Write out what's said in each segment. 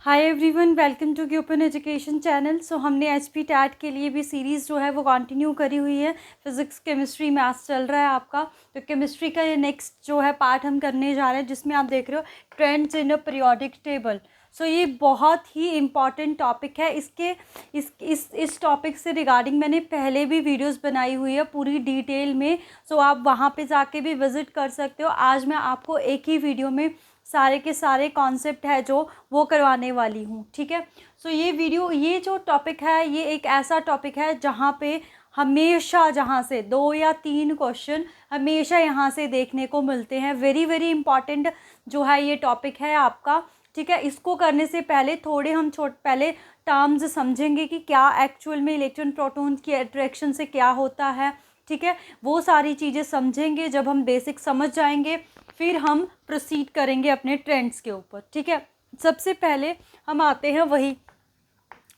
Hi everyone, welcome to open education channel. So हमने HP TET के लिए भी सीरीज़ जो है वो कंटिन्यू करी हुई है। फिज़िक्स, केमिस्ट्री, मैथ्स चल रहा है आपका। तो केमिस्ट्री का ये नेक्स्ट जो है पार्ट हम करने जा रहे हैं, जिसमें आप देख रहे हो trends in a periodic table. So ये बहुत ही इम्पॉर्टेंट टॉपिक है। इस टॉपिक से रिगार्डिंग मैंने पहले भी वीडियोस बनाई हुई है पूरी डिटेल में। सो आप वहाँ पे जाके भी विज़िट कर सकते हो। आज मैं आपको एक ही वीडियो में सारे के सारे कॉन्सेप्ट है जो वो करवाने वाली हूँ, ठीक है। सो ये जो टॉपिक है, ये एक ऐसा टॉपिक है जहाँ पे हमेशा, जहाँ से 2 या 3 क्वेश्चन हमेशा यहाँ से देखने को मिलते हैं। वेरी वेरी इंपॉर्टेंट जो है ये टॉपिक है आपका, ठीक है। इसको करने से पहले थोड़े हम पहले टर्म्स समझेंगे कि क्या एक्चुअल में इलेक्ट्रॉन प्रोटॉन की अट्रैक्शन से क्या होता है, ठीक है। वो सारी चीज़ें समझेंगे। जब हम बेसिक समझ जाएंगे फिर हम प्रोसीड करेंगे अपने ट्रेंड्स के ऊपर, ठीक है। सबसे पहले हम आते हैं वही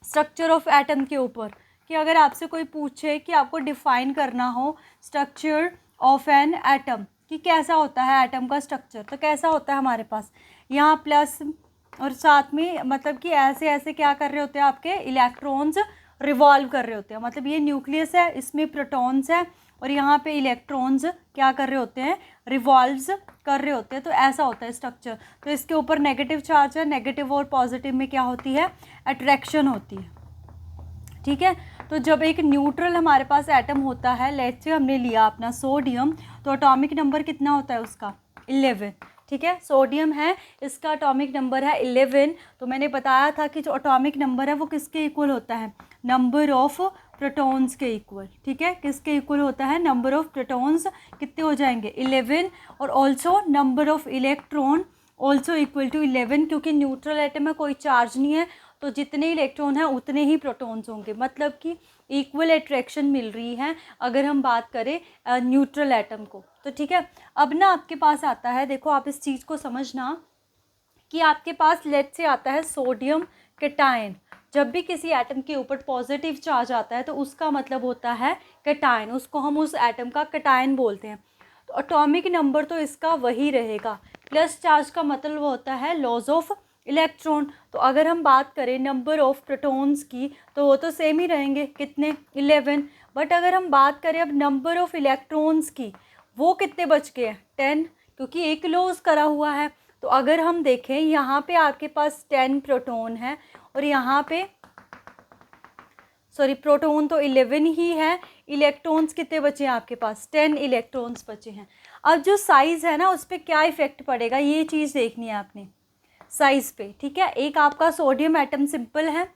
स्ट्रक्चर ऑफ एटम के ऊपर, कि अगर आपसे कोई पूछे कि आपको डिफाइन करना हो स्ट्रक्चर ऑफ एन एटम, कि कैसा होता है एटम का स्ट्रक्चर, तो कैसा होता है हमारे पास यहाँ प्लस और साथ में, मतलब कि ऐसे ऐसे क्या कर रहे होते हैं, आपके इलेक्ट्रॉन्स रिवॉल्व कर रहे होते हैं। मतलब ये न्यूक्लियस है, इसमें प्रोटॉन्स है और यहाँ पे इलेक्ट्रॉन्स क्या कर रहे होते हैं, रिवॉल्व्स कर रहे होते हैं। तो ऐसा होता है स्ट्रक्चर। तो इसके ऊपर नेगेटिव चार्ज है, नेगेटिव और पॉजिटिव में क्या होती है, अट्रैक्शन होती है, ठीक है। तो जब एक न्यूट्रल हमारे पास एटम होता है, लेट्स से हमने लिया अपना सोडियम, तो एटॉमिक नंबर कितना होता है उसका, 11, ठीक है। सोडियम है, इसका एटॉमिक नंबर है 11। तो मैंने बताया था कि जो एटॉमिक नंबर है वो किसके इक्वल होता है, नंबर ऑफ प्रोटॉन्स के इक्वल, ठीक है। किसके इक्वल होता है, नंबर ऑफ प्रोटॉन्स कितने हो जाएंगे, 11। और also number of electron also equal to 11, क्योंकि न्यूट्रल एटम में कोई चार्ज नहीं है, तो जितने इलेक्ट्रॉन हैं उतने ही प्रोटॉन्स होंगे। मतलब कि इक्वल अट्रैक्शन मिल रही है अगर हम बात करें न्यूट्रल एटम को, तो ठीक है। अब ना आपके पास आता है, देखो आप इस चीज़ को समझना कि आपके पास लेट से आता है सोडियम कैटायन। जब भी किसी एटम के ऊपर पॉजिटिव चार्ज आता है तो उसका मतलब होता है कैटायन, उसको हम उस एटम का कैटायन बोलते हैं। तो एटॉमिक नंबर तो इसका वही रहेगा। प्लस चार्ज का मतलब होता है लॉस ऑफ इलेक्ट्रॉन। तो अगर हम बात करें नंबर ऑफ प्रोटॉन्स की तो वो तो सेम ही रहेंगे, कितने, 11। बट अगर हम बात करें अब नंबर ऑफ इलेक्ट्रॉन्स की, वो कितने बच गए हैं, 10, क्योंकि एक लॉस करा हुआ है। तो अगर हम देखें यहाँ पे आपके पास 10 प्रोटॉन है और यहाँ पे सॉरी प्रोटॉन तो 11 ही है, इलेक्ट्रॉन्स कितने बचे हैं आपके पास, 10 इलेक्ट्रॉन्स बचे हैं। अब जो साइज़ है ना उस पर क्या इफ़ेक्ट पड़ेगा, ये चीज़ देखनी है आपने साइज़ पे, ठीक है। एक आपका सोडियम एटम सिंपल है,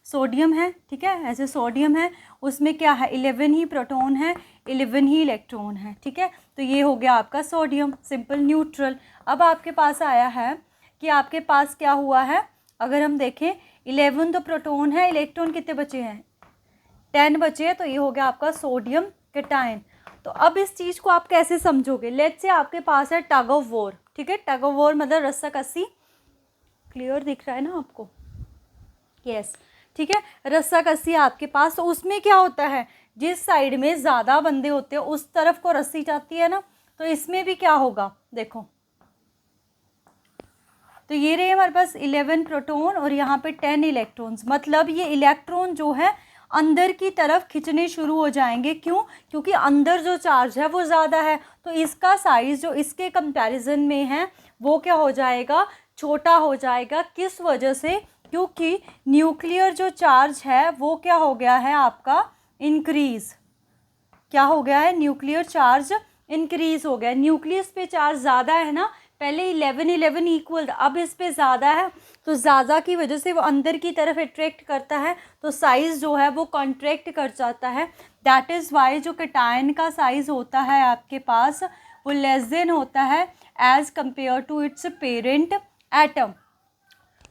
सोडियम है, ठीक है, ऐसे सोडियम है, उसमें क्या है, 11 ही प्रोटॉन है, 11 ही इलेक्ट्रॉन है, ठीक है। तो ये हो गया आपका सोडियम सिंपल न्यूट्रल। अब आपके पास आया है कि आपके पास क्या हुआ है, अगर हम देखें 11 तो प्रोटॉन है, इलेक्ट्रॉन कितने बचे हैं, 10 बचे हैं। तो ये हो गया आपका सोडियम कैटायन। तो अब इस चीज़ को आप कैसे समझोगे, लेट्स से आपके पास है टग ऑफ वॉर, ठीक है। टग ऑफ वॉर मतलब रस्साकसी, क्लियर दिख रहा है ना आपको, यस, ठीक है। रस्साकसी आपके पास, तो उसमें क्या होता है, जिस साइड में ज़्यादा बंदे होते हैं उस तरफ को रस्सी जाती है ना। तो इसमें भी क्या होगा, देखो, तो ये रहे हमारे पास 11 प्रोटॉन और यहाँ पे 10 इलेक्ट्रॉन्स। मतलब ये इलेक्ट्रॉन जो है अंदर की तरफ खिंचने शुरू हो जाएंगे। क्यों, क्योंकि अंदर जो चार्ज है वो ज़्यादा है, तो इसका साइज़ जो इसके कंपैरिजन में है वो क्या हो जाएगा, छोटा हो जाएगा। किस वजह से, क्योंकि न्यूक्लियर जो चार्ज है वो क्या हो गया है आपका, इंक्रीज़, क्या हो गया है, न्यूक्लियर चार्ज इंक्रीज़ हो गया। न्यूक्लियस पे चार्ज ज़्यादा है ना, पहले 11 इक्वल था, अब इस पे ज़्यादा है, तो ज़्यादा की वजह से वो अंदर की तरफ अट्रैक्ट करता है, तो साइज़ जो है वो कॉन्ट्रैक्ट कर जाता है। दैट इज़ वाई जो कैटायन का साइज़ होता है आपके पास वो लेस देन होता है as compare to its parent atom.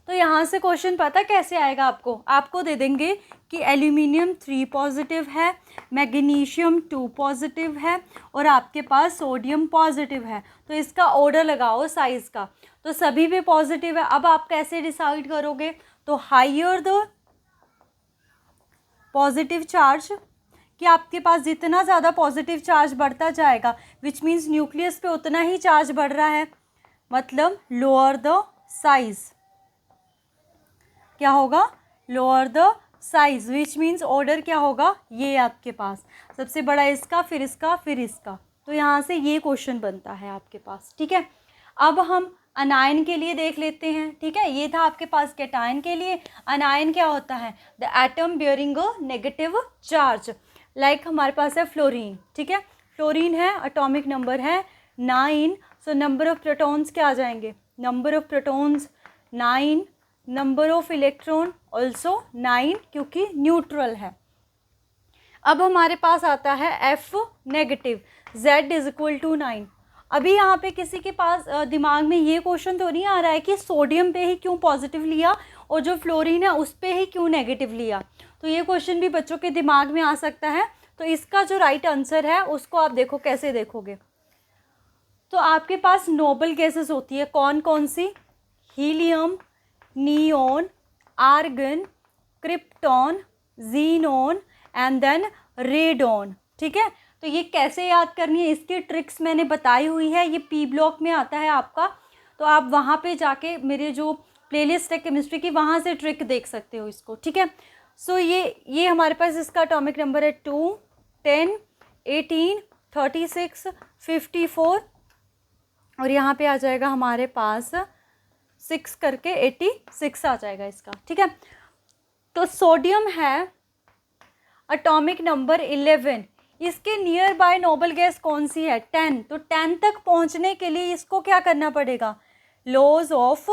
तो यहाँ से क्वेश्चन पता कैसे आएगा आपको, आपको दे देंगे कि एल्यूमिनियम 3 पॉजिटिव है, मैग्नीशियम 2 पॉजिटिव है और आपके पास सोडियम पॉजिटिव है। तो इसका ऑर्डर लगाओ साइज़ का, तो सभी पे पॉजिटिव है। अब आप कैसे डिसाइड करोगे, तो हाइयर द पॉजिटिव चार्ज, कि आपके पास जितना ज़्यादा पॉजिटिव चार्ज बढ़ता जाएगा विच मीन्स न्यूक्लियस पे उतना ही चार्ज बढ़ रहा है, मतलब लोअर द साइज़, क्या होगा, lower the size, which means order क्या होगा, ये आपके पास सबसे बड़ा इसका, फिर इसका, फिर इसका। तो यहाँ से ये क्वेश्चन बनता है आपके पास। ठीक है, अब हम अनायन के लिए देख लेते हैं। ठीक है, ये था आपके पास कैटायन के लिए। अनायन क्या होता है, the atom bearing a negative charge, like हमारे पास है फ्लोरीन। ठीक है, फ्लोरीन है, एटॉमिक नंबर है 9, सो नंबर ऑफ प्रोटॉन्स क्या आ जाएंगे, number of protons 9, number of electron also 9, क्योंकि न्यूट्रल है। अब हमारे पास आता है F negative, Z is equal to 9। अभी यहाँ पे किसी के पास दिमाग में ये क्वेश्चन तो नहीं आ रहा है कि सोडियम पे ही क्यों पॉजिटिव लिया और जो फ्लोरीन है उस पे ही क्यों नेगेटिव लिया। तो ये क्वेश्चन भी बच्चों के दिमाग में आ सकता है। तो इसका जो राइट आंसर है उसको आप देखो, कैसे देखोगे, तो आपके पास नोबल गैसेस होती है, कौन कौन सी, helium, neon, argon, krypton, xenon and then radon. ठीक है, तो ये कैसे याद करनी है, इसकी ट्रिक्स मैंने बताई हुई है, ये पी ब्लॉक में आता है आपका, तो आप वहाँ पे जाके मेरे जो प्लेलिस्ट है केमिस्ट्री की, वहाँ से ट्रिक देख सकते हो इसको। ठीक है, सो ये हमारे पास इसका एटॉमिक नंबर है 2, 10, 18, 36, 54 और यहाँ पे आ जाएगा हमारे पास 6 करके 86 आ जाएगा इसका। ठीक है, तो सोडियम है एटॉमिक नंबर 11, इसके नियर बाय नोबल गैस कौन सी है, 10। तो 10 तक पहुंचने के लिए इसको क्या करना पड़ेगा, loss of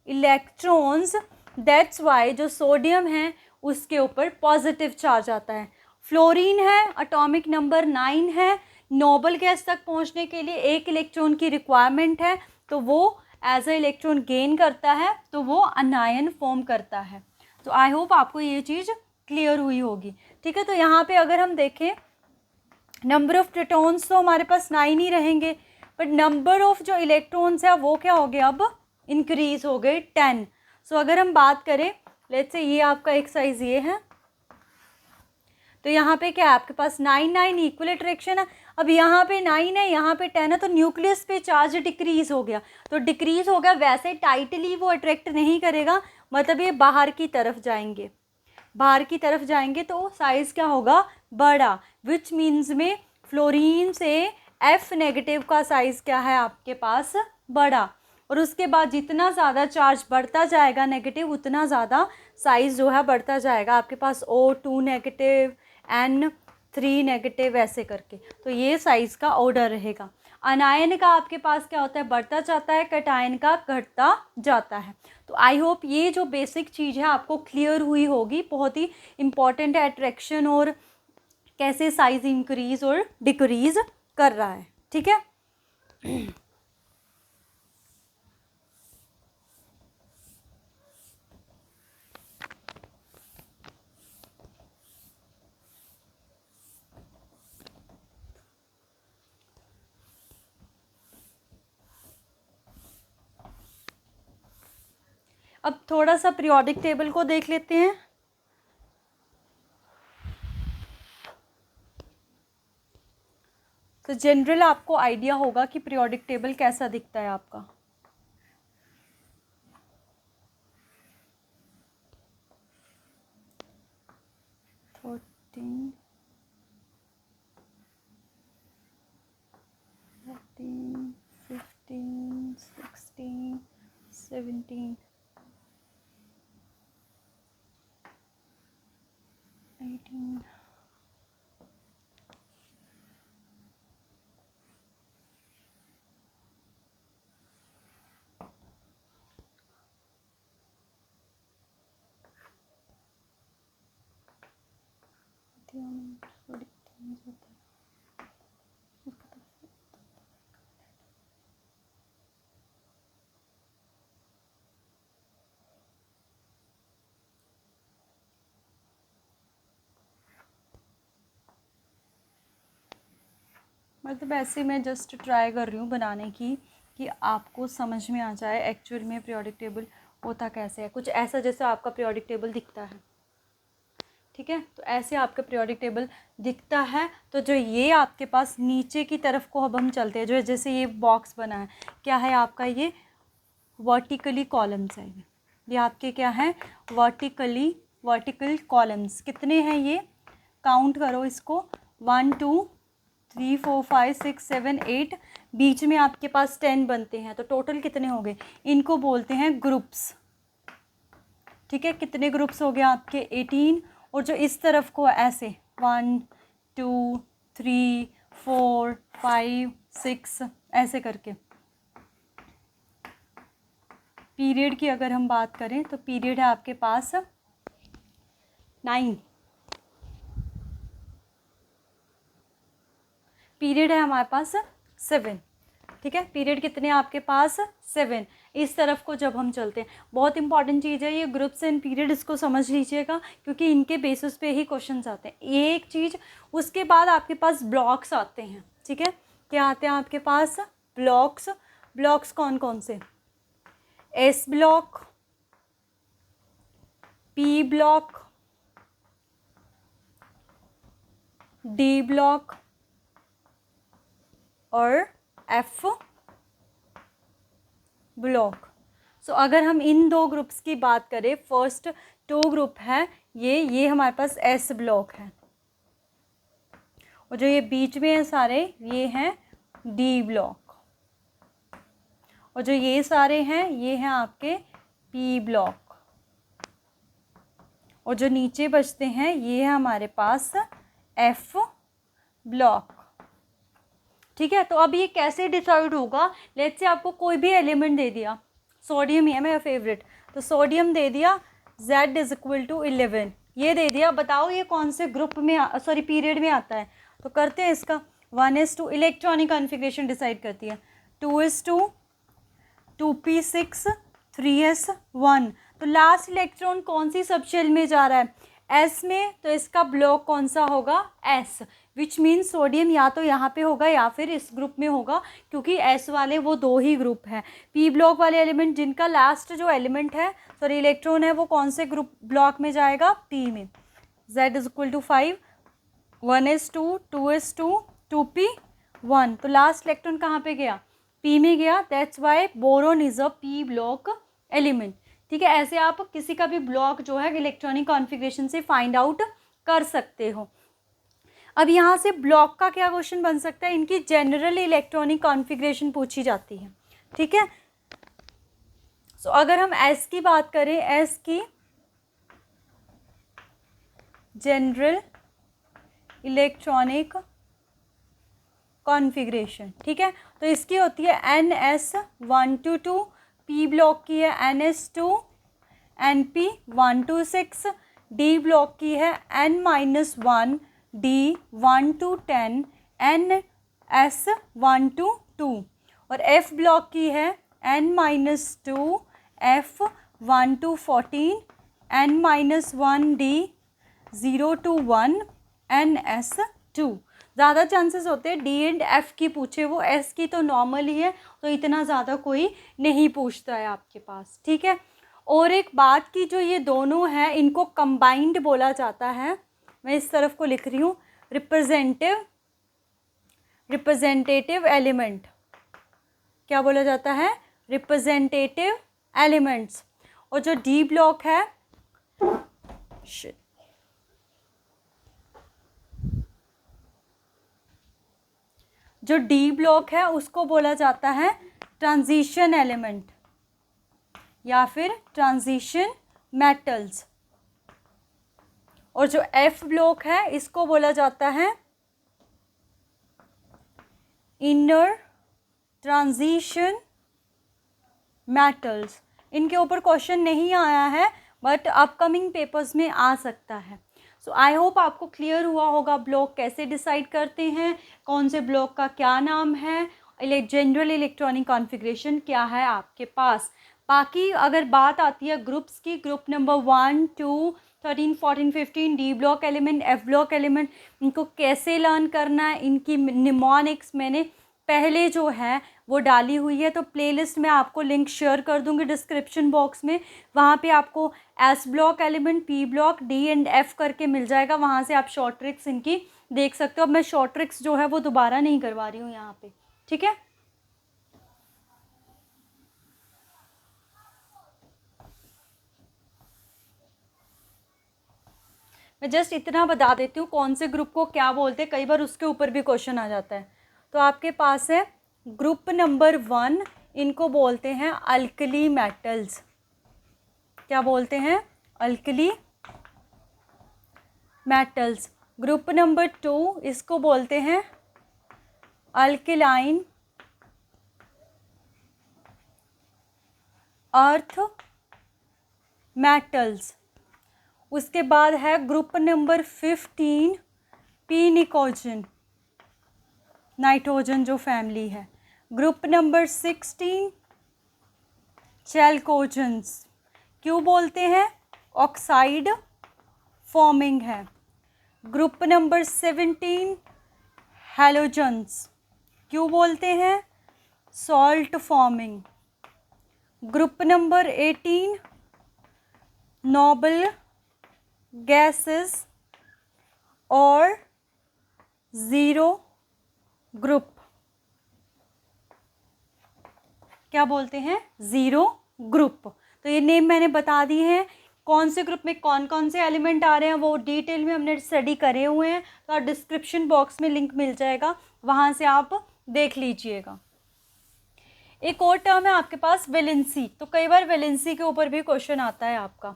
electrons, that's why जो सोडियम है उसके ऊपर पॉजिटिव चार्ज आता है। फ्लोरीन है, एटॉमिक नंबर 9 है, नोबल गैस तक पहुंचने के लिए 1 इलेक्ट्रॉन की रिक्वायरमेंट है, तो वो एज अ इलेक्ट्रॉन गेन करता है, तो वो अनायन फॉर्म करता है। तो आई होप आपको ये चीज़ क्लियर हुई होगी। ठीक है, तो यहाँ पे अगर हम देखें नंबर ऑफ प्रोटॉन्स तो हमारे पास 9 ही रहेंगे, बट नंबर ऑफ जो इलेक्ट्रॉन्स है वो क्या हो गया, अब इंक्रीज हो गए 10। सो अगर हम बात करें, लेट्स से ये आपका एक्सरसाइज ये है, तो यहाँ पे क्या है आपके पास 9, 9 इक्वल अट्रैक्शन है। अब यहाँ पे 9 है, यहाँ पे 10 है, तो न्यूक्लियस पे चार्ज डिक्रीज हो गया, तो डिक्रीज हो गया, वैसे टाइटली वो अट्रैक्ट नहीं करेगा, मतलब ये बाहर की तरफ जाएंगे, बाहर की तरफ जाएंगे तो साइज़ क्या होगा, बड़ा, विच मीन्स में फ्लोरीन से F नेगेटिव का साइज़ क्या है आपके पास, बड़ा। और उसके बाद जितना ज़्यादा चार्ज बढ़ता जाएगा नेगेटिव, उतना ज़्यादा साइज़ जो है बढ़ता जाएगा आपके पास, O2 नेगेटिव, N3 नेगेटिव, ऐसे करके। तो ये साइज़ का ऑर्डर रहेगा। अनायन का आपके पास क्या होता है, बढ़ता जाता है, कैटायन का घटता जाता है। तो आई होप ये जो बेसिक चीज़ है आपको क्लियर हुई होगी, बहुत ही इम्पॉर्टेंट है अट्रैक्शन और कैसे साइज इंक्रीज और डिक्रीज कर रहा है। ठीक है, अब थोड़ा सा पीरियोडिक टेबल को देख लेते हैं। तो जनरल आपको आइडिया होगा कि पीरियोडिक टेबल कैसा दिखता है आपका। थर्टीन, 15, 16, 17, 18, मतलब ऐसे मैं जस्ट ट्राई कर रही हूँ बनाने की कि आपको समझ में आ जाए एक्चुअल में पीरियोडिक टेबल होता कैसे है, कुछ ऐसा जैसे आपका पीरियोडिक टेबल दिखता है। ठीक है, तो ऐसे आपका पीरियोडिक टेबल दिखता है। तो जो ये आपके पास नीचे की तरफ को अब हम चलते हैं, जो जैसे ये बॉक्स बना है, क्या है आपका, ये वर्टिकली कॉलम्स है, ये आपके क्या हैं, वर्टिकल कॉलम्स। कितने हैं ये, काउंट करो इसको, 1 2 3 4 5 6 7 8, बीच में आपके पास 10 बनते हैं, तो टोटल कितने हो गए, इनको बोलते हैं ग्रुप्स। ठीक है, कितने ग्रुप्स हो गए आपके 18, और जो इस तरफ को ऐसे 1 2 3 4 5 6 ऐसे करके। पीरियड की अगर हम बात करें तो पीरियड है आपके पास 9, पीरियड है हमारे पास 7। ठीक है, पीरियड कितने हैं आपके पास 7। इस तरफ को जब हम चलते हैं, बहुत इंपॉर्टेंट चीज़ है ये ग्रुप्स एंड पीरियड, इसको समझ लीजिएगा क्योंकि इनके बेसिस पे ही क्वेश्चंस आते हैं। एक चीज़, उसके बाद आपके पास ब्लॉक्स आते हैं। ठीक है, क्या आते हैं आपके पास, ब्लॉक्स। ब्लॉक्स कौन कौन से, S block, P block, D block और एफ ब्लॉक। सो अगर हम इन दो ग्रुप्स की बात करें, फर्स्ट 2 ग्रुप है ये हमारे पास एस ब्लॉक है, और जो ये बीच में है सारे ये हैं डी ब्लॉक, और जो ये सारे हैं ये हैं आपके पी ब्लॉक, और जो नीचे बचते हैं ये है हमारे पास एफ ब्लॉक। ठीक है, तो अब ये कैसे डिसाइड होगा, लेट्स से आपको कोई भी एलिमेंट दे दिया, सोडियम ही है मेरा फेवरेट, तो सोडियम दे दिया Z इज इक्वल टू 11, ये दे दिया, बताओ ये कौन से ग्रुप में पीरियड में आता है। तो करते हैं इसका 1s2, इलेक्ट्रॉनिक कॉन्फ़िगरेशन डिसाइड करती है, 2s2 2p6 3s1। तो लास्ट इलेक्ट्रॉन कौन सी सब शेल में जा रहा है, S में, तो इसका ब्लॉक कौन सा होगा, S, विच मीन्स सोडियम या तो यहाँ पे होगा या फिर इस ग्रुप में होगा, क्योंकि S वाले वो 2 ही ग्रुप हैं। P ब्लॉक वाले एलिमेंट जिनका लास्ट जो एलिमेंट है इलेक्ट्रॉन है वो कौन से ग्रुप ब्लॉक में जाएगा, P में। Z is equal to 5, 1s2 2s2 2p1, तो लास्ट इलेक्ट्रॉन कहाँ पे गया, P में गया, that's why boron is a P block element. ठीक है, ऐसे आप किसी का भी ब्लॉक जो है इलेक्ट्रॉनिक कॉन्फ़िगरेशन से फाइंड आउट कर सकते हो। अब यहाँ से ब्लॉक का क्या क्वेश्चन बन सकता है, इनकी जनरल इलेक्ट्रॉनिक कॉन्फ़िगरेशन पूछी जाती है। ठीक है, सो अगर हम S की बात करें, S की जनरल इलेक्ट्रॉनिक कॉन्फ़िगरेशन, ठीक है, तो इसकी होती है NS122, P ब्लॉक की है NS2, NP 1 to 6, D block की है N-1, D 1 to 10, NS 1 to 2, और F ब्लॉक की है N-2, F 1 to 14, N-1, D 0 to 1, NS 2। ज़्यादा चांसेस होते हैं डी एंड एफ़ की पूछे, वो एस की तो नॉर्मल ही है, तो इतना ज़्यादा कोई नहीं पूछता है आपके पास। ठीक है, और एक बात की, जो ये दोनों हैं इनको कंबाइंड बोला जाता है, मैं इस तरफ को लिख रही हूँ, रिप्रेजेंटेटिव एलिमेंट। क्या बोला जाता है, रिप्रेजेंटेटिव एलिमेंट्स। और जो डी ब्लॉक है, जो डी ब्लॉक है उसको बोला जाता है ट्रांजिशन एलिमेंट या फिर ट्रांजिशन मेटल्स, और जो एफ ब्लॉक है इसको बोला जाता है इनर ट्रांजिशन मेटल्स। इनके ऊपर क्वेश्चन नहीं आया है बट अपकमिंग पेपर्स में आ सकता है। सो आई होप आपको क्लियर हुआ होगा ब्लॉक कैसे डिसाइड करते हैं, कौन से ब्लॉक का क्या नाम है, जनरल इलेक्ट्रॉनिक कॉन्फ़िगरेशन क्या है आपके पास। बाकी अगर बात आती है ग्रुप्स की, group number 1 2 13 14 15 D block element, F block element, इनको कैसे लर्न करना है, इनकी निमोनिक्स मैंने पहले जो है वो डाली हुई है, तो प्लेलिस्ट में आपको लिंक शेयर कर दूंगी डिस्क्रिप्शन बॉक्स में, वहाँ पे आपको S block element, P block, D and F करके मिल जाएगा, वहाँ से आप शॉर्ट ट्रिक्स इनकी देख सकते हो। अब मैं शॉर्ट ट्रिक्स जो है वो दोबारा नहीं करवा रही हूँ यहाँ पे, ठीक है। मैं जस्ट इतना बता देती हूँ कौन से ग्रुप को क्या बोलते हैं, कई बार उसके ऊपर भी क्वेश्चन आ जाता है। तो आपके पास है ग्रुप नंबर 1, इनको बोलते हैं अल्कली मेटल्स। क्या बोलते हैं? Alkali metals. ग्रुप नंबर 2, इसको बोलते हैं अल्कलाइन अर्थ मेटल्स। उसके बाद है ग्रुप नंबर 15 पीनिकोजन, नाइट्रोजन जो फैमिली है। Group number 16 चैल्कोजन्स। क्यों बोलते हैं? ऑक्साइड फॉर्मिंग है। Group number 17 halogens. क्यों बोलते हैं? Salt forming. Group number 18 noble gases और ज़ीरो ग्रुप। क्या बोलते हैं? Zero group. तो ये नेम मैंने बता दी है। कौन से ग्रुप में कौन कौन से एलिमेंट आ रहे हैं वो डिटेल में हमने स्टडी करे हुए हैं, तो आप डिस्क्रिप्शन बॉक्स में लिंक मिल जाएगा, वहाँ से आप देख लीजिएगा। एक और टर्म है आपके पास वैलेंसी। तो कई बार वैलेंसी के ऊपर भी क्वेश्चन आता है आपका,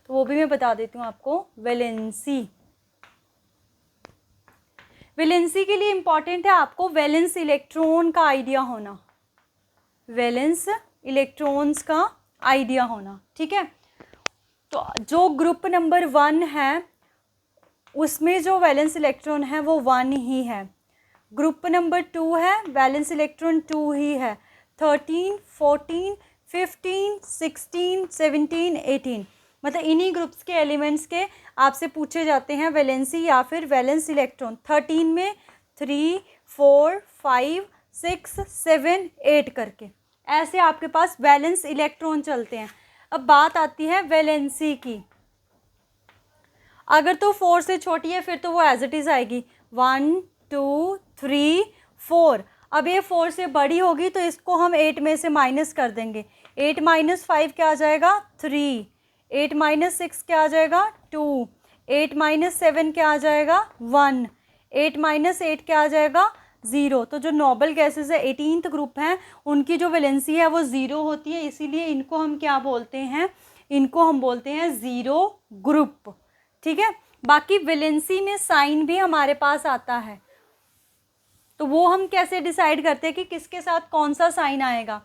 तो वो भी मैं बता देती हूँ आपको। वैलेंसी, वैलेंसी के लिए इंपॉर्टेंट है आपको वैलेंस इलेक्ट्रॉन का आइडिया होना, वैलेंस इलेक्ट्रॉन्स का आइडिया होना, ठीक है। तो जो ग्रुप नंबर 1 है उसमें जो वैलेंस इलेक्ट्रॉन है वो 1 ही है। ग्रुप नंबर 2 है, वैलेंस इलेक्ट्रॉन 2 ही है। 13, 14, 15, 16, 17, 18 मतलब इन्हीं ग्रुप्स के एलिमेंट्स के आपसे पूछे जाते हैं वैलेंसी या फिर वैलेंस इलेक्ट्रॉन। 13 में 3, 4, 5, 6, 7, 8 करके ऐसे आपके पास वैलेंस इलेक्ट्रॉन चलते हैं। अब बात आती है वैलेंसी की। अगर तो 4 से छोटी है फिर तो वो एज इट इज़ आएगी 1, 2, 3, 4। अब ये 4 से बड़ी होगी तो इसको हम 8 में से माइनस कर देंगे। 8 - 5 क्या आ जाएगा? 3। 8 - 6 क्या आ जाएगा? 2। 8 - 7 क्या आ जाएगा? 1। 8 - 8 क्या आ जाएगा? 0। तो जो नोबल गैसेस है 18th ग्रुप हैं उनकी जो वैलेंसी है वो 0 होती है, इसीलिए इनको हम क्या बोलते हैं? इनको हम बोलते हैं ज़ीरो ग्रुप, ठीक है। बाकी वैलेंसी में साइन भी हमारे पास आता है, तो वो हम कैसे डिसाइड करते हैं कि किसके साथ कौन सा साइन आएगा।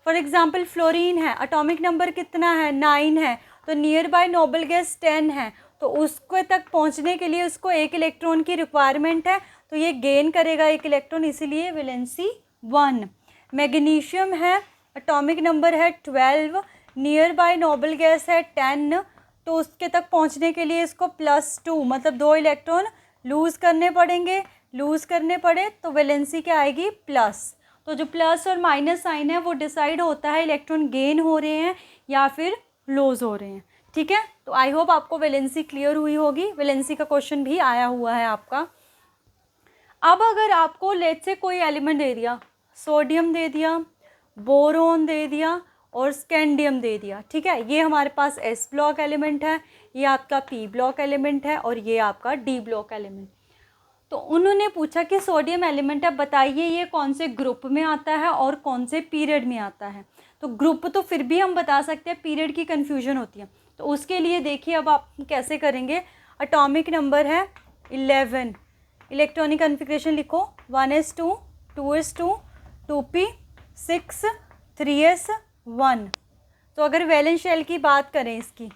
फॉर एग्जांपल फ्लोरीन है, एटॉमिक नंबर कितना है? 9 है, तो नियर बाय नोबल गैस 10 है, तो उसके तक पहुंचने के लिए उसको 1 इलेक्ट्रॉन की रिक्वायरमेंट है, तो ये गेन करेगा 1 इलेक्ट्रॉन, इसीलिए वैलेंसी 1। मैग्नीशियम है, एटॉमिक नंबर है 12, नियर बाय नोबल गैस है 10, तो उसके तक पहुंचने के लिए इसको +2 मतलब 2 इलेक्ट्रॉन लूज़ करने पड़ेंगे। लूज़ करने पड़े तो वैलेंसी क्या आएगी? प्लस। तो जो प्लस और माइनस साइन है वो डिसाइड होता है इलेक्ट्रॉन गेन हो रहे हैं या फिर लूज़ हो रहे हैं, ठीक है। तो आई होप आपको वैलेंसी क्लियर हुई होगी। वैलेंसी का क्वेश्चन भी आया हुआ है आपका। अब अगर आपको लेट से कोई एलिमेंट दे दिया, सोडियम दे दिया, बोरोन दे दिया और स्कैंडियम दे दिया, ठीक है, ये हमारे पास एस ब्लॉक एलिमेंट है, ये आपका पी ब्लॉक एलिमेंट है और ये आपका डी ब्लॉक एलिमेंट। तो उन्होंने पूछा कि सोडियम एलिमेंट है, बताइए ये कौन से ग्रुप में आता है और कौन से पीरियड में आता है। तो ग्रुप तो फिर भी हम बता सकते हैं, पीरियड की कन्फ्यूजन होती है, तो उसके लिए देखिए अब आप कैसे करेंगे। एटॉमिक नंबर है 11, इलेक्ट्रॉनिक कन्फिग्रेशन लिखो 1s2, 2s2, 2p, 6, 3s, 1। तो अगर वैलेंस शेल की बात करें, इसकी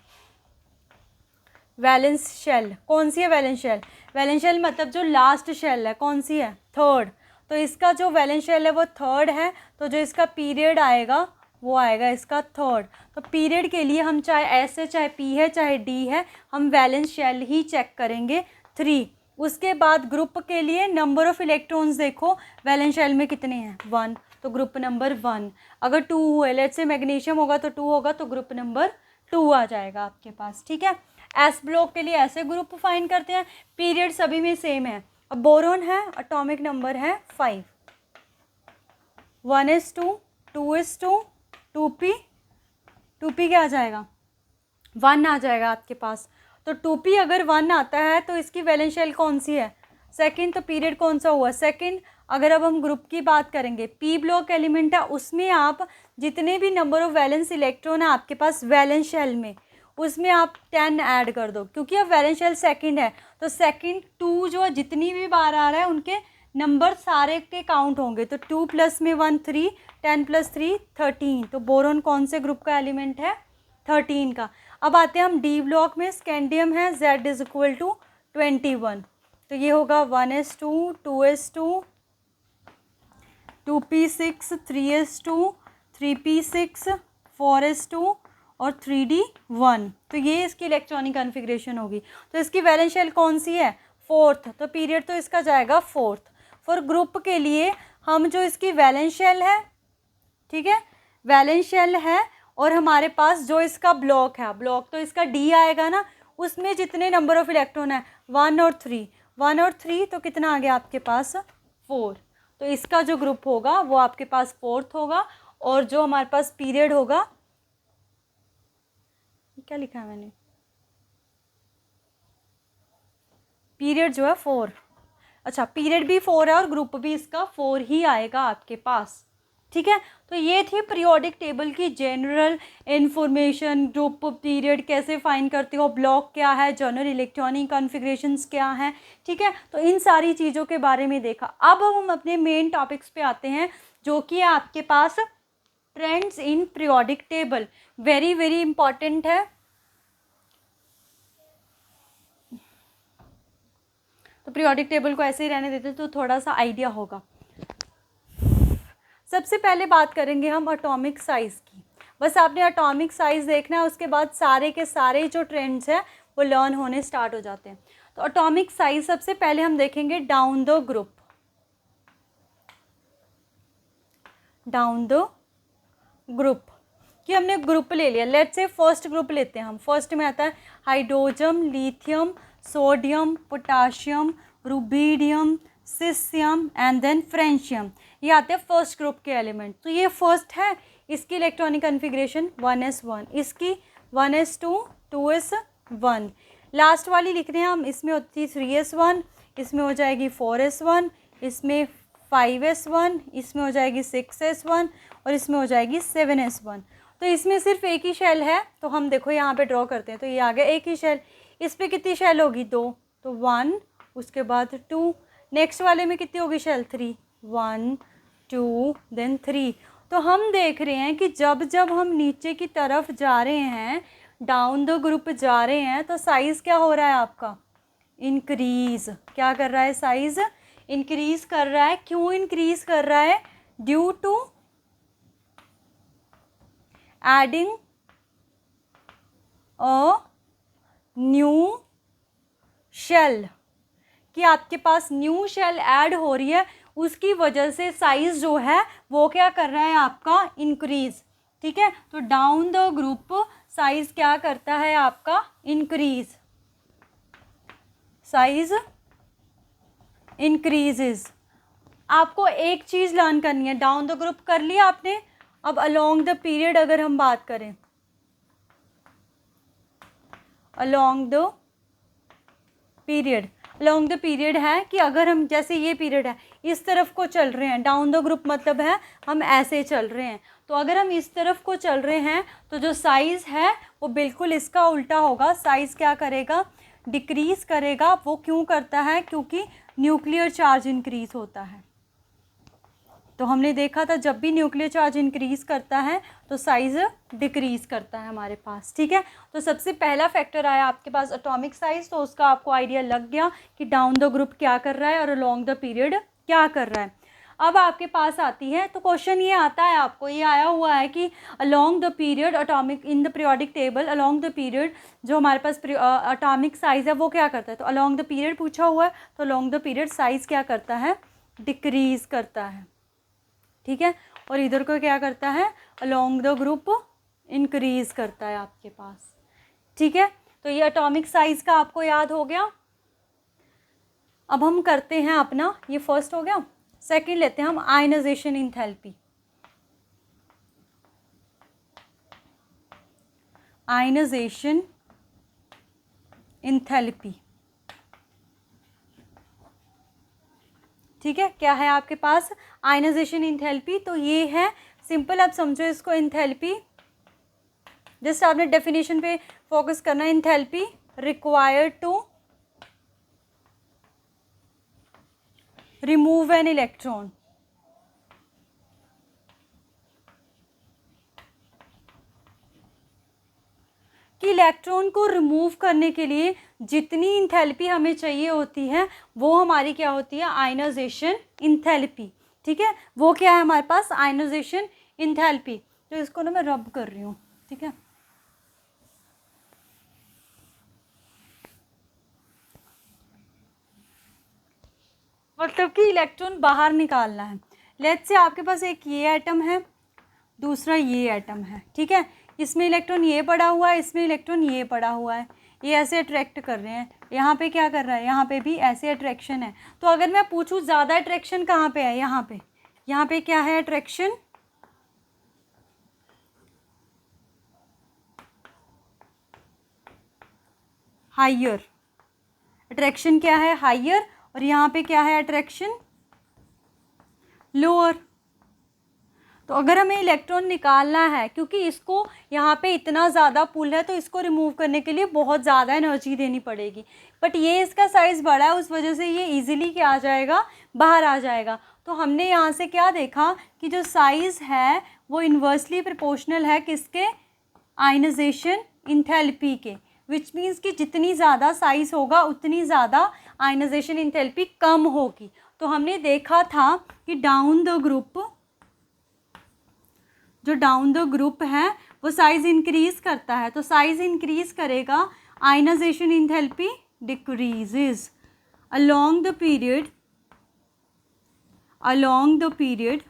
वैलेंस शेल कौन सी है? वैलेंस शेल, वैलेंस शेल मतलब जो लास्ट शेल है कौन सी है? थर्ड। तो इसका जो वैलेंस शेल है वो थर्ड है, तो जो इसका पीरियड आएगा वो आएगा इसका थर्ड। तो पीरियड के लिए हम चाहे एस है, चाहे पी है, चाहे डी है, हम वैलेंस शेल ही चेक करेंगे 3। उसके बाद ग्रुप के लिए नंबर ऑफ इलेक्ट्रॉन्स देखो वैलेंस शेल में कितने हैं? 1, तो ग्रुप नंबर 1। अगर 2 हुए, लेट से मैग्नीशियम होगा तो 2 होगा, तो ग्रुप नंबर 2 आ जाएगा आपके पास, ठीक है। एस ब्लॉक के लिए ऐसे ग्रुप फाइंड करते हैं, पीरियड सभी में सेम है। अब बोरोन है, एटॉमिक नंबर है 5, 1s2, 2s2, 2p क्या आ जाएगा? 1 आ जाएगा आपके पास। तो 2p अगर 1 आता है तो इसकी वैलेंस शेल कौन सी है, सेकंड। तो पीरियड कौन सा हुआ, सेकंड। अगर अब हम ग्रुप की बात करेंगे, p ब्लॉक एलिमेंट है, उसमें आप जितने भी नंबर ऑफ वैलेंस इलेक्ट्रॉन है आपके पास वैलेंस शेल में, उसमें आप 10 ऐड कर दो, क्योंकि अब वैलेंस शेल सेकंड है तो सेकंड 2 जो जितनी भी बार आ रहा है उनके नंबर सारे के काउंट होंगे। तो 2 प्लस में 1 3, 10 प्लस 3 13। तो बोरॉन कौन से ग्रुप का एलिमेंट है, 13 का। अब आते हैं हम डी ब्लॉक में, स्कैंडियम है, Z इज इक्वल टू 21। तो ये होगा 1s2 2s2 2p6 3s2 3p6 4s2 और 3d1। तो ये इसकी इलेक्ट्रॉनिक कॉन्फ़िगरेशन होगी। तो इसकी वैलेंस शेल कौन सी है, फोर्थ। तो पीरियड तो इसका जाएगा फोर्थ। फॉर ग्रुप के लिए हम जो इसकी वैलेंस शेल है, ठीक है, वैलेंस शेल है, और हमारे पास जो इसका ब्लॉक है, ब्लॉक तो इसका डी आएगा ना, उसमें जितने नंबर ऑफ इलेक्ट्रॉन है 1 और 3, 1 और 3 तो कितना आ गया आपके पास 4। तो इसका जो ग्रुप होगा वो आपके पास फोर्थ होगा। और जो हमारे पास पीरियड होगा, क्या लिखा है मैंने, पीरियड जो है 4, अच्छा पीरियड भी 4 है और ग्रुप भी इसका 4 ही आएगा आपके पास, ठीक है। तो ये थी पीरियोडिक टेबल की जनरल इंफॉर्मेशन, ग्रुप पीरियड कैसे फाइंड करते हो, ब्लॉक क्या है, जनरल इलेक्ट्रॉनिक कॉन्फ़िगरेशंस क्या हैं, ठीक है। तो इन सारी चीज़ों के बारे में देखा। अब हम अपने मेन टॉपिक्स पे आते हैं, जो कि है आपके पास trends in periodic table. Very very important है। तो पीरियोडिक टेबल को ऐसे ही रहने देते तो थोड़ा सा आइडिया होगा। सबसे पहले बात करेंगे हम एटॉमिक साइज़ की। बस आपने एटॉमिक साइज़ देखना है, उसके बाद सारे के सारे जो ट्रेंड्स हैं वो लर्न होने स्टार्ट हो जाते हैं। तो एटॉमिक साइज़ सबसे पहले हम देखेंगे down the group, down the group कि हमने ग्रुप ले लिया। लेट्स से फर्स्ट ग्रुप लेते हैं हम। फर्स्ट में आता है hydrogen, lithium, sodium, potassium, rubidium, caesium and then francium. ये आते हैं फर्स्ट ग्रुप के एलिमेंट। तो ये फर्स्ट है, इसकी इलेक्ट्रॉनिक कॉन्फ़िगरेशन 1s1, इसकी 1s2 2s1। लास्ट वाली लिख रहे हैं हम, इसमें होती है 3s1, इसमें हो जाएगी 4s1, इसमें 5s1, इसमें हो जाएगी 6s1 और इसमें हो जाएगी 7s1। तो इसमें सिर्फ एक ही शेल है, तो हम देखो यहाँ पे ड्रॉ करते हैं। तो ये आ गया एक ही शेल। इस पे कितनी शेल होगी, 2, तो 1, उसके बाद 2। नेक्स्ट वाले में कितनी होगी शेल, 3, 1 2 देन 3। तो हम देख रहे हैं कि जब जब हम नीचे की तरफ जा रहे हैं, डाउन द ग्रुप जा रहे हैं, तो साइज़ क्या हो रहा है आपका, इंक्रीज़। क्या कर रहा है, साइज़ इंक्रीज़ कर रहा है। क्यों इंक्रीज़ कर रहा है, due to adding a new shell, कि आपके पास न्यू शेल ऐड हो रही है, उसकी वजह से साइज़ जो है वो क्या कर रहा है आपका, इंक्रीज़, ठीक है। तो डाउन द ग्रुप साइज़ क्या करता है आपका, इंक्रीज़, साइज़ इंक्रीजेज। आपको एक चीज़ लर्न करनी है, डाउन द ग्रुप कर लिया आपने। अब अलोंग द पीरियड अगर हम बात करें, along the period, along the period है कि अगर हम, जैसे ये पीरियड है, इस तरफ को चल रहे हैं, डाउन द ग्रुप मतलब है हम ऐसे चल रहे हैं। तो अगर हम इस तरफ को चल रहे हैं तो जो साइज़ है वो बिल्कुल इसका उल्टा होगा। साइज़ क्या करेगा, डिक्रीज़ करेगा। वो क्यों करता है, क्योंकि न्यूक्लियर चार्ज इंक्रीज़ होता है। तो हमने देखा था जब भी न्यूक्लियर चार्ज इंक्रीज़ करता है तो साइज़ डिक्रीज़ करता है हमारे पास, ठीक है। तो सबसे पहला फैक्टर आया आपके पास एटॉमिक साइज़, तो उसका आपको आइडिया लग गया कि डाउन द ग्रुप क्या कर रहा है और अलोंग द पीरियड क्या कर रहा है। अब आपके पास आती है, तो क्वेश्चन ये आता है, आपको ये आया हुआ है कि along the period atomic in the periodic table, along the period जो हमारे पास एटॉमिक साइज़ है वो क्या करता है। तो अलोंग द पीरियड पूछा हुआ है, तो अलोंग द पीरियड साइज़ क्या करता है, डिक्रीज़ करता है, ठीक है। और इधर को क्या करता है, अलोंग द ग्रुप इंक्रीज़ करता है आपके पास, ठीक है। तो ये एटॉमिक साइज़ का आपको याद हो गया। अब हम करते हैं अपना, ये फर्स्ट हो गया। सेकंड लेते हैं हम आयनाइजेशन एंथैल्पी। Ionization enthalpy. ठीक है, क्या है आपके पास? Ionization enthalpy. तो ये है सिंपल, आप समझो इसको इंथैल्पी। जस्ट आपने डेफिनेशन पे फोकस करना है। Enthalpy required to remove an electron. कि इलेक्ट्रॉन को रिमूव करने के लिए जितनी इंथैल्पी हमें चाहिए होती है वो हमारी क्या होती है? Ionization enthalpy. ठीक है, वो क्या है हमारे पास? Ionization enthalpy. तो इसको ना मैं रब कर रही हूँ। ठीक है, मतलब कि इलेक्ट्रॉन बाहर निकालना है। लेट्स से आपके पास एक ये एटम है, दूसरा ये एटम है। ठीक है, इसमें इलेक्ट्रॉन ये पड़ा हुआ है, इसमें इलेक्ट्रॉन ये पड़ा हुआ है। ये ऐसे अट्रैक्ट कर रहे हैं। यहाँ पे क्या कर रहा है? यहाँ पे भी ऐसे अट्रैक्शन है। तो अगर मैं पूछूँ ज़्यादा अट्रैक्शन कहाँ पे है? यहाँ पे। यहाँ पे क्या है अट्रैक्शन? हाइयर। अट्रैक्शन क्या है? हाइयर। और यहाँ पे क्या है अट्रैक्शन? लोअर। तो अगर हमें इलेक्ट्रॉन निकालना है, क्योंकि इसको यहाँ पे इतना ज़्यादा पुल है तो इसको रिमूव करने के लिए बहुत ज़्यादा एनर्जी देनी पड़ेगी। बट ये इसका साइज़ बड़ा है, उस वजह से ये इजीली क्या आ जाएगा? बाहर आ जाएगा। तो हमने यहाँ से क्या देखा कि जो साइज़ है वो इन्वर्सली प्रोपोर्शनल है किसके? आयनाइजेशन इंथैल्पी के। विच मीन्स कि जितनी ज़्यादा साइज़ होगा उतनी ज़्यादा आयनाइजेशन इंथैल्पी कम होगी। तो हमने देखा था कि डाउन द ग्रुप, जो डाउन द ग्रुप है वो साइज इंक्रीज करता है। तो साइज इंक्रीज करेगा, ionization enthalpy decreases along the period. Along the period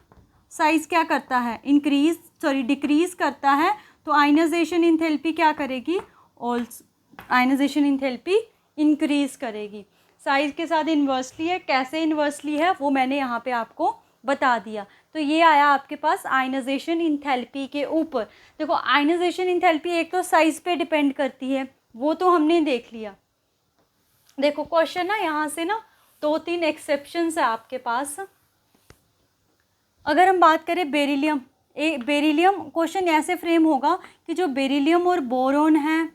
size क्या करता है? डिक्रीज करता है। तो आयनाइजेशन इंथैल्पी क्या करेगी? आयनाइजेशन इंथैल्पी इंक्रीज करेगी। साइज के साथ इन्वर्सली है। कैसे इन्वर्सली है वो मैंने यहाँ पे आपको बता दिया। तो ये आया आपके पास आयनाइजेशन इंथैल्पी के ऊपर। देखो आयनाइजेशन इंथैल्पी एक तो साइज पे डिपेंड करती है, वो तो हमने देख लिया। देखो क्वेश्चन ना यहाँ से ना 2-3 एक्सेप्शंस है आपके पास। अगर हम बात करें बेरिलियम, बेरिलियम क्वेश्चन ऐसे फ्रेम होगा कि जो बेरिलियम और बोरोन है,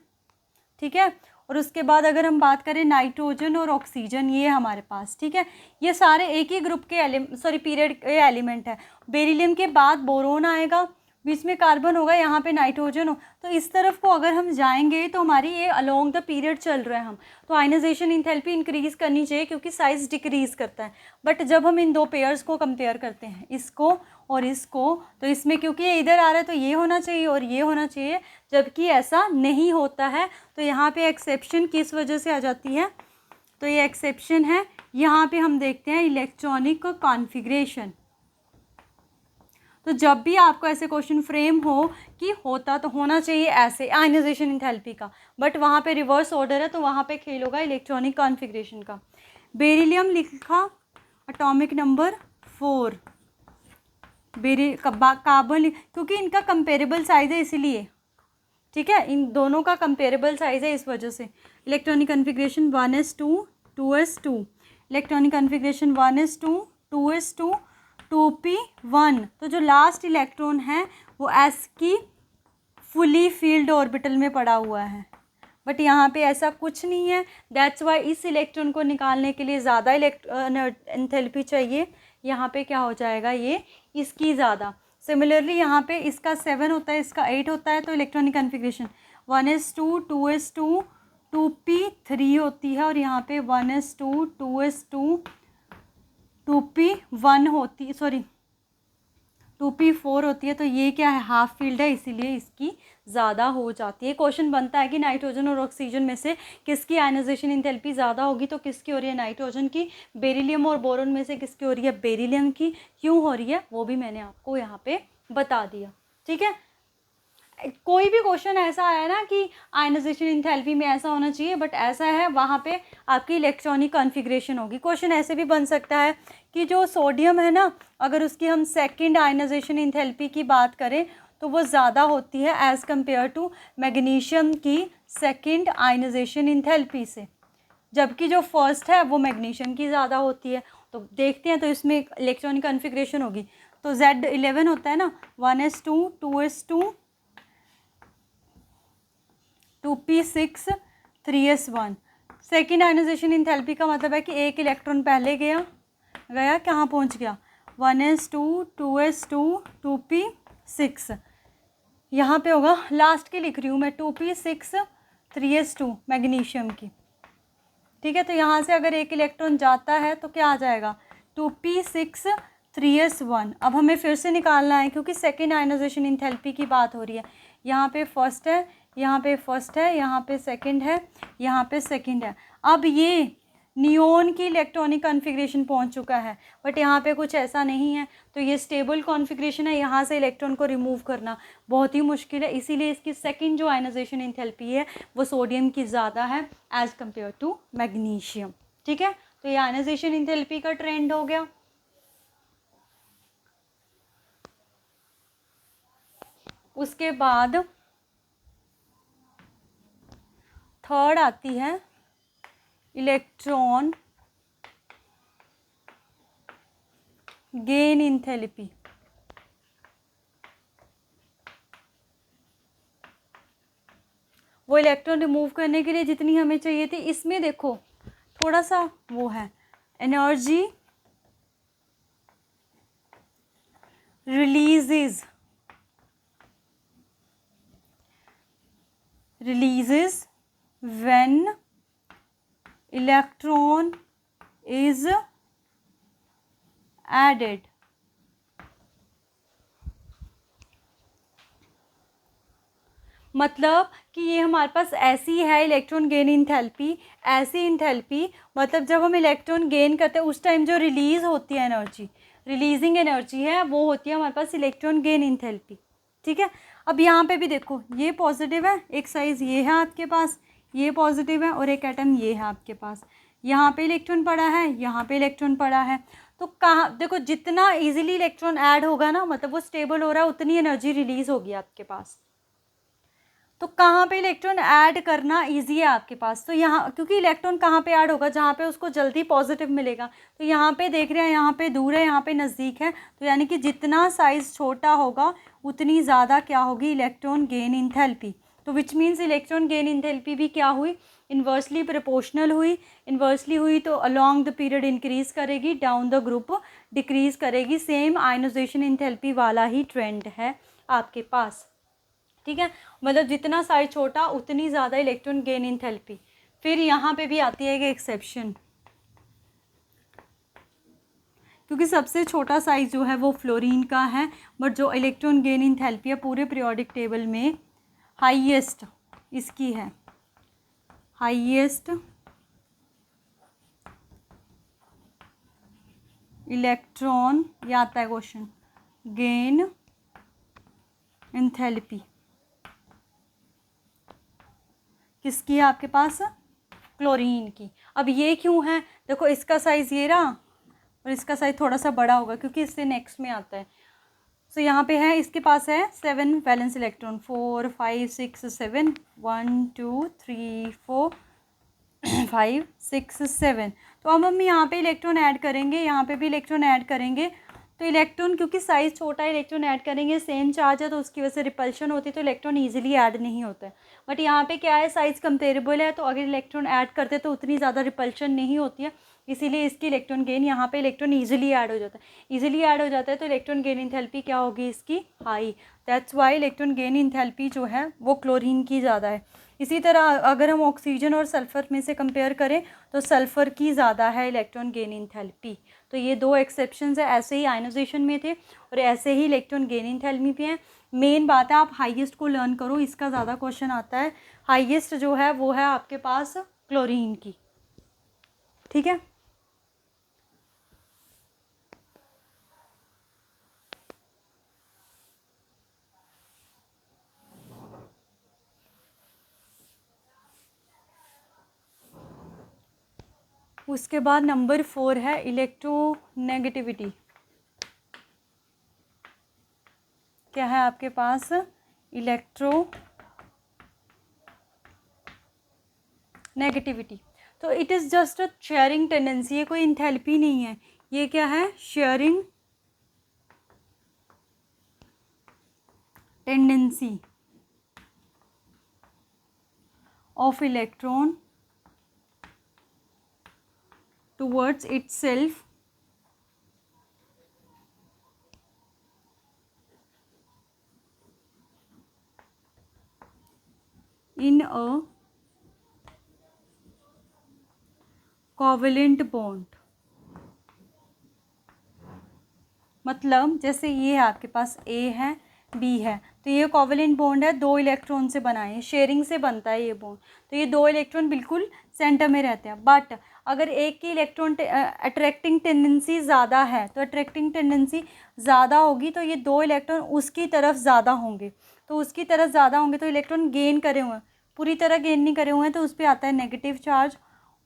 ठीक है, और उसके बाद अगर हम बात करें नाइट्रोजन और ऑक्सीजन, ये हमारे पास, ठीक है, ये सारे एक ही ग्रुप के पीरियड के एलिमेंट है। बेरिलियम के बाद बोरोन आएगा, बीच में कार्बन होगा, यहाँ पे नाइट्रोजन हो। तो इस तरफ को अगर हम जाएंगे तो हमारी ये अलोंग द पीरियड चल रहे हैं हम, तो आयनाइजेशन इंथैल्पी इंक्रीज करनी चाहिए क्योंकि साइज डिक्रीज करता है। बट जब हम इन दो पेयर्स को कंपेयर करते हैं, इसको और इसको, तो इसमें क्योंकि ये इधर आ रहा है तो ये होना चाहिए और ये होना चाहिए, जबकि ऐसा नहीं होता है। तो यहाँ पे एक्सेप्शन किस वजह से आ जाती है? तो ये एक्सेप्शन है, यहाँ पे हम देखते हैं इलेक्ट्रॉनिक कॉन्फ़िगरेशन। तो जब भी आपको ऐसे क्वेश्चन फ्रेम हो कि होता तो होना चाहिए ऐसे आयनाइजेशन इंथैल्पी का, बट वहाँ पे रिवर्स ऑर्डर है तो वहाँ पे खेल होगा इलेक्ट्रॉनिक कॉन्फ़िगरेशन का। बेरिलियम लिखा एटॉमिक नंबर 4, कार्बन क्योंकि इनका कंपेरेबल साइज है इसीलिए, ठीक है, इन दोनों का कंपेरेबल साइज है इस वजह से। Electronic configuration 1s2 2s2, electronic configuration 1s2 2s2 2p1। तो जो लास्ट इलेक्ट्रॉन है वो s की फुली फील्ड ऑर्बिटल में पड़ा हुआ है, बट यहाँ पे ऐसा कुछ नहीं है। दैट्स वाई इस इलेक्ट्रॉन को निकालने के लिए ज़्यादा एंथैल्पी चाहिए। यहाँ पे क्या हो जाएगा, ये इसकी ज़्यादा। सिमिलरली यहाँ पे इसका 7 होता है, इसका 8 होता है, तो electronic configuration 1s2 2s2 2p3 होती है, और यहाँ पे 1s2 2s2 2p1 होती, 2p4 होती है। तो ये क्या है, हाफ फील्ड है, इसीलिए इसकी ज़्यादा हो जाती है। क्वेश्चन बनता है कि नाइट्रोजन और ऑक्सीजन में से किसकी आयनाइजेशन इंथैल्पी ज़्यादा होगी, तो किसकी हो रही है, नाइट्रोजन की। बेरिलियम और बोरोन में से किसकी हो रही है, बेरिलियम की। क्यों हो रही है वो भी मैंने आपको यहाँ पे बता दिया, ठीक है। कोई भी क्वेश्चन ऐसा आया ना कि आयनाइजेशन इंथैल्पी में ऐसा होना चाहिए, बट ऐसा है वहाँ पे आपकी इलेक्ट्रॉनिक कॉन्फ़िगरेशन होगी। क्वेश्चन ऐसे भी बन सकता है कि जो सोडियम है ना, अगर उसकी हम सेकंड आयनाइजेशन इंथैल्पी की बात करें तो वो ज़्यादा होती है एज़ कम्पेयर टू मैग्नीशियम की सेकेंड आयनाइजेशन इंथैल्पी से, जबकि जो फर्स्ट है वो मैग्नीशियम की ज़्यादा होती है। तो देखते हैं, तो इसमें इलेक्ट्रॉनिक कॉन्फ़िगरेशन होगी। तो Z11 होता है ना, 1s2 2s2 2p6 3s1। Second ionization enthalpy का मतलब है कि एक इलेक्ट्रॉन पहले गया कहाँ पहुँच गया, 1s2 2s2 2p6। यहाँ पे होगा, लास्ट की लिख रही हूँ मैं, 2p6 3s2 मैग्नीशियम की। ठीक है, तो यहाँ से अगर एक इलेक्ट्रॉन जाता है तो क्या आ जाएगा, 2p6 3s1। अब हमें फिर से निकालना है क्योंकि सेकेंड आयनाइजेशन इंथैल्पी की बात हो रही है। यहाँ पे फर्स्ट है, यहाँ पे फर्स्ट है, यहाँ पे सेकंड है, यहाँ पे सेकंड है। अब ये नियोन की इलेक्ट्रॉनिक कॉन्फ़िगरेशन पहुँच चुका है, बट यहाँ पे कुछ ऐसा नहीं है, तो ये स्टेबल कॉन्फ़िगरेशन है। यहाँ से इलेक्ट्रॉन को रिमूव करना बहुत ही मुश्किल है, इसीलिए इसकी सेकंड जो आयनाइजेशन इंथैल्पी है वो सोडियम की ज़्यादा है एज़ कम्पेयर टू मैग्नीशियम। ठीक है, तो ये आयनाइजेशन इंथैल्पी का ट्रेंड हो गया। उसके बाद थर्ड आती है इलेक्ट्रॉन गेन इंथैल्पी। वो इलेक्ट्रॉन रिमूव करने के लिए जितनी हमें चाहिए थी, इसमें देखो थोड़ा सा वो है, energy releases when electron is added। मतलब कि ये हमारे पास ऐसी है इलेक्ट्रॉन गेन इंथैल्पी, ऐसी इंथैल्पी, मतलब जब हम इलेक्ट्रॉन गेन करते हैं उस टाइम जो रिलीज़ होती है एनर्जी, रिलीजिंग एनर्जी है, वो होती है हमारे पास इलेक्ट्रॉन गेन इंथैल्पी। ठीक है, अब यहाँ पे भी देखो, ये पॉजिटिव है, एक साइज़ ये है आपके पास, ये पॉजिटिव है, और एक एटम ये है आपके पास। यहाँ पे इलेक्ट्रॉन पड़ा है, यहाँ पे इलेक्ट्रॉन पड़ा है, तो कहाँ देखो, जितना इजीली इलेक्ट्रॉन ऐड होगा ना, मतलब वो स्टेबल हो रहा है, उतनी एनर्जी रिलीज़ होगी आपके पास। तो कहाँ पे इलेक्ट्रॉन ऐड करना इजी है आपके पास, तो यहाँ, क्योंकि इलेक्ट्रॉन कहाँ पे ऐड होगा, जहाँ पे उसको जल्दी पॉजिटिव मिलेगा। तो यहाँ पे देख रहे हैं, यहाँ पे दूर है, यहाँ पे नज़दीक है, तो यानी कि जितना साइज़ छोटा होगा उतनी ज़्यादा क्या होगी, इलेक्ट्रॉन गेन इंथैल्पी। तो which means electron gain enthalpy भी क्या हुई, इन्वर्सली प्रोपोर्शनल हुई। इन्वर्सली हुई तो अलॉन्ग द पीरियड इंक्रीज़ करेगी, डाउन द ग्रुप डिक्रीज़ करेगी। सेम आयनाइजेशन इंथैल्पी वाला ही ट्रेंड है आपके पास। ठीक है, मतलब जितना साइज छोटा उतनी ज़्यादा इलेक्ट्रॉन गेन इंथैल्पी। फिर यहाँ पे भी आती है एक एक्सेप्शन, क्योंकि सबसे छोटा साइज जो है वो फ्लोरीन का है, बट जो इलेक्ट्रॉन गेन इंथैल्पी है पूरे पीरियोडिक टेबल में हाईएस्ट इसकी है, हाईएस्ट इलेक्ट्रॉन, ये आता है क्वेश्चन, गेन इंथैल्पी किसकी है आपके पास, क्लोरीन की। अब ये क्यों है, देखो इसका साइज़ ये रहा और इसका साइज थोड़ा सा बड़ा होगा क्योंकि इससे नेक्स्ट में आता है। सो यहाँ पे है, इसके पास है 7 वैलेंस इलेक्ट्रॉन, 4 5 6 7, 1 2 3 4 5 6 7। तो अब हम यहाँ पे इलेक्ट्रॉन ऐड करेंगे, यहाँ पे भी इलेक्ट्रॉन ऐड करेंगे। तो इलेक्ट्रॉन क्योंकि साइज़ छोटा है, इलेक्ट्रॉन ऐड करेंगे, सेम चार्ज है, तो उसकी वजह से रिपल्शन होती है, तो इलेक्ट्रॉन ईजिली ऐड नहीं होता है। बट यहाँ पे क्या है, साइज़ कंपेरेबल है, तो अगर इलेक्ट्रॉन ऐड करते तो उतनी ज़्यादा रिपल्शन नहीं होती है, इसीलिए इसकी इलेक्ट्रॉन गेन, यहाँ पे इलेक्ट्रॉन ईजिली ऐड हो जाता है, ईजिली ऐड हो जाता है, तो इलेक्ट्रॉन गेन इंथैल्पी क्या होगी इसकी, high. That's why electron gain enthalpy जो है वो क्लोरीन की ज़्यादा है। इसी तरह अगर हम ऑक्सीजन और सल्फ़र में से कंपेयर करें तो सल्फ़र की ज़्यादा है इलेक्ट्रॉन गेन इंथैल्पी। तो ये दो एक्सेप्शंस है, ऐसे ही आयनाइजेशन में थे और ऐसे ही इलेक्ट्रॉन गेन इंथैल्पी पे हैं। मेन बात है आप हाईएस्ट को लर्न करो, इसका ज़्यादा क्वेश्चन आता है। हाईएस्ट जो है वो है आपके पास क्लोरीन की। ठीक है, उसके बाद नंबर 4 है इलेक्ट्रोनेगेटिविटी। क्या है आपके पास, इलेक्ट्रो नेगेटिविटी। तो it is just a sharing tendency, ये कोई इंथैल्पी नहीं है, ये क्या है, sharing tendency of electron towards itself in a covalent bond। मतलब जैसे ये है आपके पास A है B है, तो ये कोवेलेंट बॉन्ड है, 2 इलेक्ट्रॉन से बना है, शेयरिंग से बनता है ये बॉन्ड, तो ये 2 इलेक्ट्रॉन बिल्कुल सेंटर में रहते हैं। बट अगर एक की इलेक्ट्रॉन अट्रैक्टिंग टेंडेंसी ज़्यादा है, तो अट्रैक्टिंग टेंडेंसी ज़्यादा होगी तो ये 2 इलेक्ट्रॉन उसकी तरफ ज़्यादा होंगे, तो उसकी तरफ ज़्यादा होंगे तो इलेक्ट्रॉन गेन करे हुए हैं, पूरी तरह गेन नहीं करे हुए हैं, तो उस पर आता है नेगेटिव चार्ज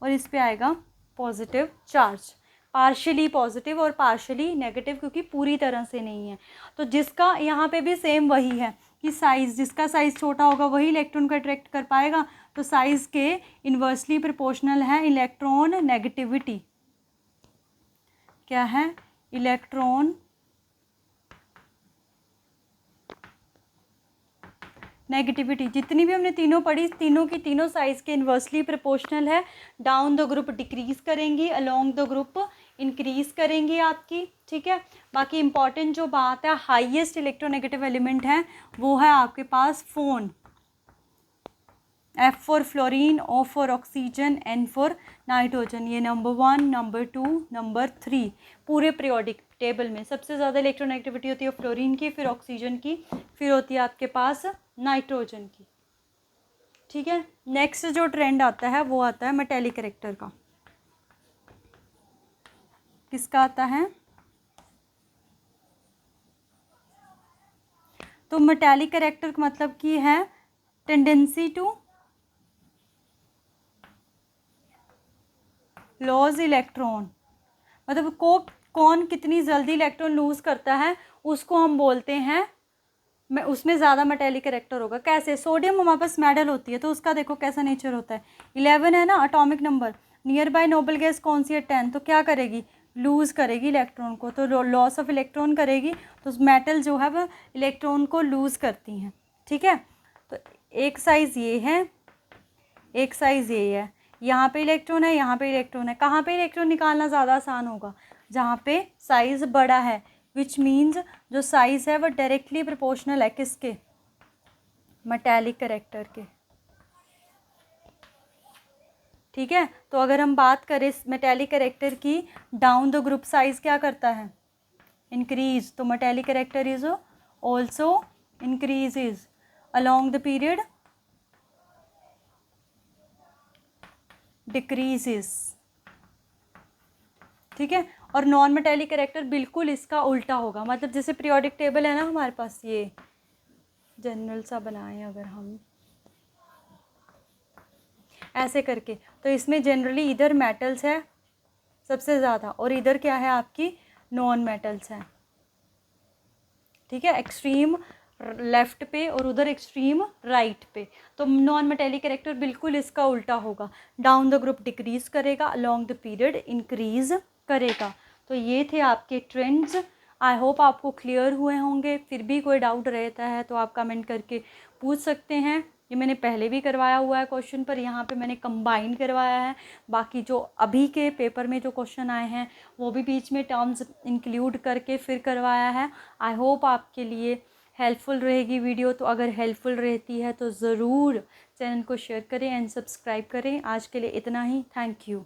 और इस पर आएगा पॉजिटिव चार्ज, पार्शियली पॉजिटिव और पार्शियली नेगेटिव, क्योंकि पूरी तरह से नहीं है। तो जिसका यहाँ पे भी सेम वही है कि साइज़, जिसका साइज़ छोटा होगा वही इलेक्ट्रॉन को अट्रैक्ट कर पाएगा, तो साइज़ के इन्वर्सली प्रोपोर्शनल है इलेक्ट्रॉन नेगेटिविटी। क्या है, इलेक्ट्रॉन नेगेटिविटी। जितनी भी हमने तीनों पढ़ी, तीनों की तीनों साइज के इन्वर्सली प्रोपोर्शनल है। डाउन द ग्रुप डिक्रीज करेंगी, अलोंग द ग्रुप इंक्रीज करेंगी आपकी, ठीक है। बाकी इंपॉर्टेंट जो बात है, हाईएस्ट इलेक्ट्रोनेगेटिव एलिमेंट है वो है आपके पास phone, F for fluorine, O for oxygen, N for nitrogen. ये नंबर 1, नंबर 2, नंबर 3 पूरे पीरियोडिक टेबल में सबसे ज़्यादा इलेक्ट्रोनेगेटिविटी होती है फ्लोरीन की, फिर ऑक्सीजन की, फिर होती है आपके पास नाइट्रोजन की, ठीक है। नेक्स्ट जो ट्रेंड आता है वो आता है मेटेलिक कैरेक्टर का। किसका आता है, तो मेटेलिक कैरेक्टर का मतलब की है टेंडेंसी टू लॉस इलेक्ट्रॉन, मतलब कौन कितनी जल्दी इलेक्ट्रॉन लूज करता है उसको हम बोलते हैं, मैं उसमें ज़्यादा मेटेलिक कैरेक्टर होगा। कैसे, सोडियम हमारे पास मेटल होती है तो उसका देखो कैसा नेचर होता है, 11 है ना atomic number, near by noble gas कौन सी है, 10, तो क्या करेगी, लूज करेगी इलेक्ट्रॉन को, तो लॉस ऑफ इलेक्ट्रॉन करेगी, तो मेटल जो है वो इलेक्ट्रॉन को लूज करती हैं, ठीक है। तो एक साइज़ ये है, एक साइज़ ये है, यहाँ पे इलेक्ट्रॉन है, यहाँ पे इलेक्ट्रॉन है। कहाँ पे इलेक्ट्रॉन निकालना ज़्यादा आसान होगा, जहाँ पे साइज़ बड़ा है, विच मीन्स जो साइज़ है वो डायरेक्टली प्रोपोर्शनल है किसके, मेटेलिक कैरेक्टर के, ठीक है। तो अगर हम बात करें मेटेलिक कैरेक्टर की, डाउन द ग्रुप साइज़ क्या करता है, इंक्रीज, तो metallic character is also increases along the period decreases, ठीक है। और नॉन मेटेलिक कैरेक्टर बिल्कुल इसका उल्टा होगा, मतलब जैसे पीरियोडिक टेबल है ना हमारे पास, ये जनरल सा बनाएं अगर हम ऐसे करके, तो इसमें जनरली इधर मेटल्स है सबसे ज़्यादा और इधर क्या है आपकी नॉन मेटल्स हैं, ठीक है, एक्सट्रीम लेफ्ट पे और उधर एक्सट्रीम राइट पे। तो नॉन मेटेलिक कैरेक्टर बिल्कुल इसका उल्टा होगा, डाउन द ग्रुप डिक्रीज करेगा, अलोंग द पीरियड इंक्रीज करेगा। तो ये थे आपके ट्रेंड्स, आई होप आपको क्लियर हुए होंगे। फिर भी कोई डाउट रहता है तो आप कमेंट करके पूछ सकते हैं। ये मैंने पहले भी करवाया हुआ है क्वेश्चन, पर यहाँ पे मैंने कंबाइन करवाया है, बाकी जो अभी के पेपर में जो क्वेश्चन आए हैं वो भी बीच में टर्म्स इंक्लूड करके फिर करवाया है। आई होप आपके लिए हेल्पफुल रहेगी वीडियो, तो अगर हेल्पफुल रहती है तो ज़रूर चैनल को शेयर करें एंड सब्सक्राइब करें। आज के लिए इतना ही, थैंक यू।